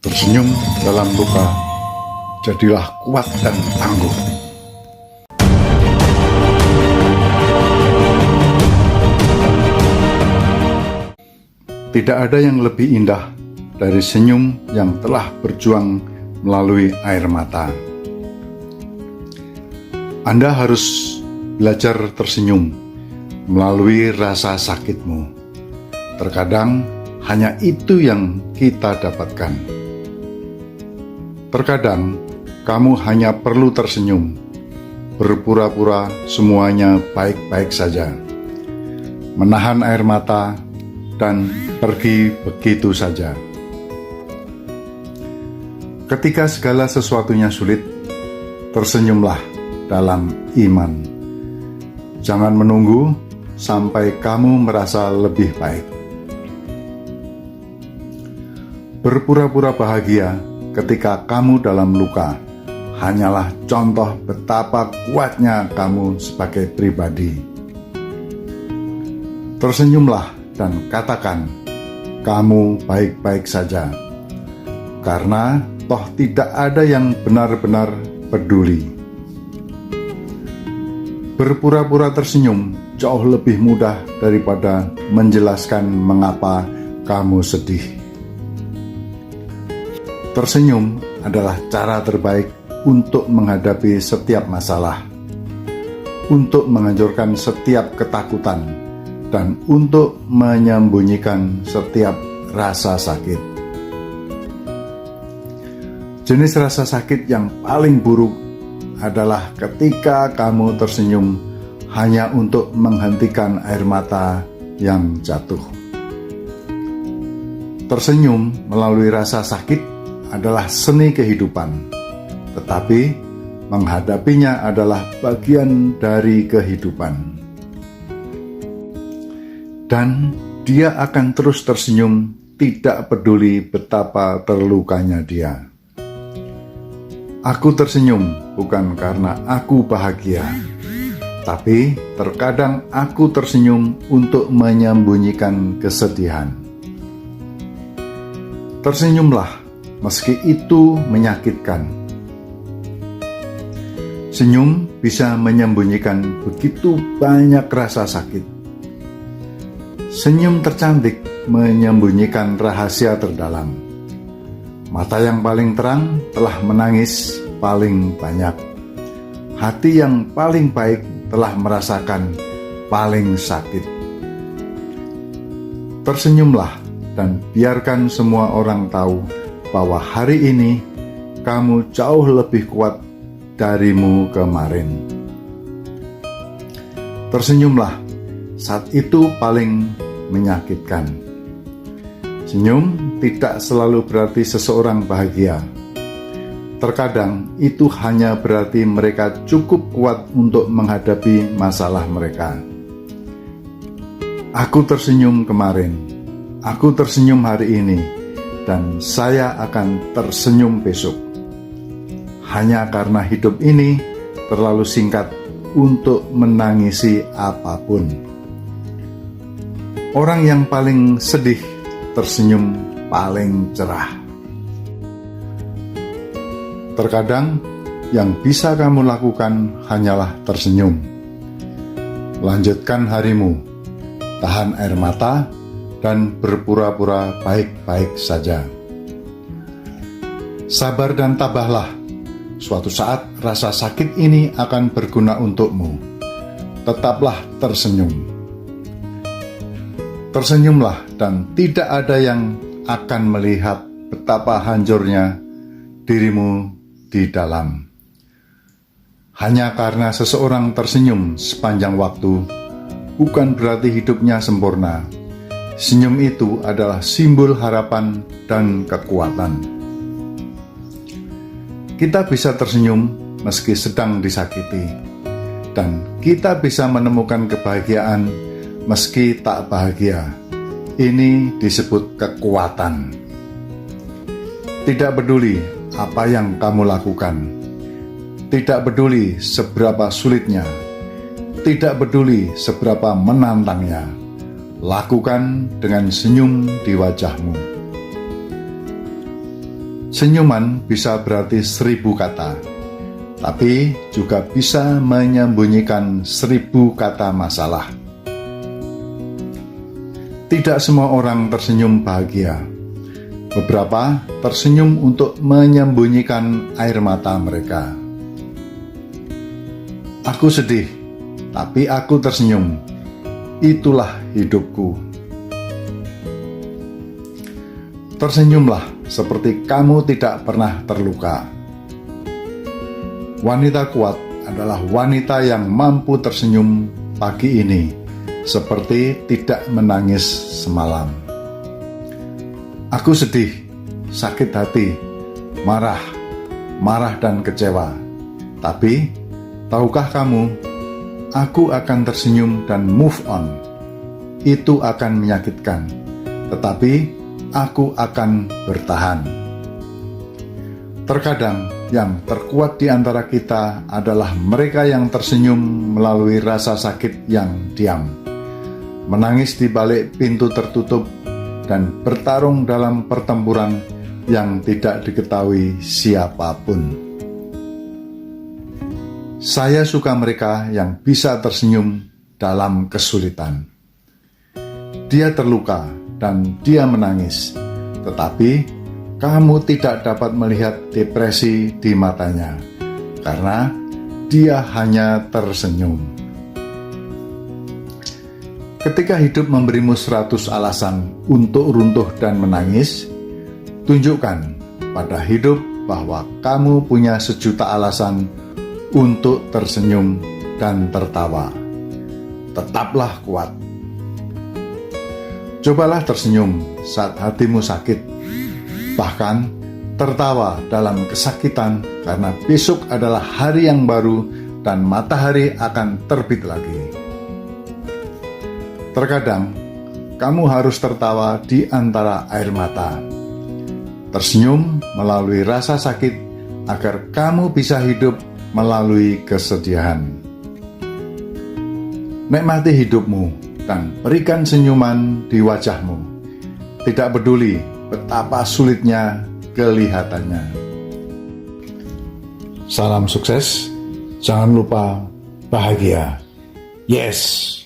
Tersenyum dalam luka, jadilah kuat dan tangguh. Tidak ada yang lebih indah dari senyum yang telah berjuang melalui air mata. Anda harus belajar tersenyum melalui rasa sakitmu. Terkadang hanya itu yang kita dapatkan. Terkadang kamu hanya perlu tersenyum, berpura-pura semuanya baik-baik saja, menahan air mata, dan pergi begitu saja. Ketika segala sesuatunya sulit, tersenyumlah dalam iman. Jangan menunggu sampai kamu merasa lebih baik. Berpura-pura bahagia ketika kamu dalam luka hanyalah contoh betapa kuatnya kamu sebagai pribadi. Tersenyumlah dan katakan, kamu baik-baik saja, karena toh tidak ada yang benar-benar peduli. Berpura-pura tersenyum jauh lebih mudah daripada menjelaskan mengapa kamu sedih. Tersenyum adalah cara terbaik untuk menghadapi setiap masalah, untuk menghancurkan setiap ketakutan, dan untuk menyembunyikan setiap rasa sakit. Jenis rasa sakit yang paling buruk adalah ketika kamu tersenyum hanya untuk menghentikan air mata yang jatuh. Tersenyum melalui rasa sakit adalah seni kehidupan, tetapi menghadapinya adalah bagian dari kehidupan. Dan dia akan terus tersenyum, tidak peduli betapa terlukanya dia. Aku tersenyum bukan karena aku bahagia, tapi terkadang aku tersenyum untuk menyembunyikan kesedihan. Tersenyumlah meski itu menyakitkan. Senyum bisa menyembunyikan begitu banyak rasa sakit. Senyum tercantik menyembunyikan rahasia terdalam. Mata yang paling terang telah menangis paling banyak. Hati yang paling baik telah merasakan paling sakit. Tersenyumlah dan biarkan semua orang tahu bahwa hari ini kamu jauh lebih kuat darimu kemarin. Tersenyumlah saat itu paling menyakitkan. Senyum tidak selalu berarti seseorang bahagia. Terkadang itu hanya berarti mereka cukup kuat untuk menghadapi masalah mereka. Aku tersenyum kemarin, aku tersenyum hari ini, dan saya akan tersenyum besok. Hanya karena hidup ini terlalu singkat untuk menangisi apapun. Orang yang paling sedih tersenyum paling cerah. Terkadang yang bisa kamu lakukan hanyalah tersenyum. Lanjutkan harimu, tahan air mata, dan berpura-pura baik-baik saja. Sabar dan tabahlah. Suatu saat rasa sakit ini akan berguna untukmu. Tetaplah tersenyum. Tersenyumlah dan tidak ada yang akan melihat betapa hancurnya dirimu di dalam. Hanya karena seseorang tersenyum sepanjang waktu, bukan berarti hidupnya sempurna. Senyum itu adalah simbol harapan dan kekuatan. Kita bisa tersenyum meski sedang disakiti, dan kita bisa menemukan kebahagiaan meski tak bahagia. Ini disebut kekuatan. Tidak peduli apa yang kamu lakukan, tidak peduli seberapa sulitnya, tidak peduli seberapa menantangnya, lakukan dengan senyum di wajahmu. Senyuman bisa berarti 1000 kata, tapi juga bisa menyembunyikan 1000 kata masalah. Tidak semua orang tersenyum bahagia. Beberapa tersenyum untuk menyembunyikan air mata mereka. Aku sedih, tapi aku tersenyum. Itulah hidupku. Tersenyumlah seperti kamu tidak pernah terluka. Wanita kuat adalah wanita yang mampu tersenyum pagi ini, seperti tidak menangis semalam. Aku sedih, sakit hati, marah dan kecewa. Tapi, tahukah kamu, aku akan tersenyum dan move on. Itu akan menyakitkan, tetapi aku akan bertahan. Terkadang yang terkuat di antara kita adalah mereka yang tersenyum melalui rasa sakit yang diam, menangis di balik pintu tertutup, dan bertarung dalam pertempuran yang tidak diketahui siapapun. Saya suka mereka yang bisa tersenyum dalam kesulitan. Dia terluka dan dia menangis, tetapi kamu tidak dapat melihat depresi di matanya, karena dia hanya tersenyum. Ketika hidup memberimu 100 alasan untuk runtuh dan menangis, tunjukkan pada hidup bahwa kamu punya 1.000.000 alasan untuk tersenyum dan tertawa. Tetaplah kuat. Cobalah tersenyum saat hatimu sakit, bahkan tertawa dalam kesakitan, karena besok adalah hari yang baru dan matahari akan terbit lagi. Terkadang, kamu harus tertawa di antara air mata. Tersenyum melalui rasa sakit agar kamu bisa hidup melalui kesedihan. Nikmati hidupmu dan berikan senyuman di wajahmu. Tidak peduli betapa sulitnya kelihatannya. Salam sukses, jangan lupa bahagia. Yes!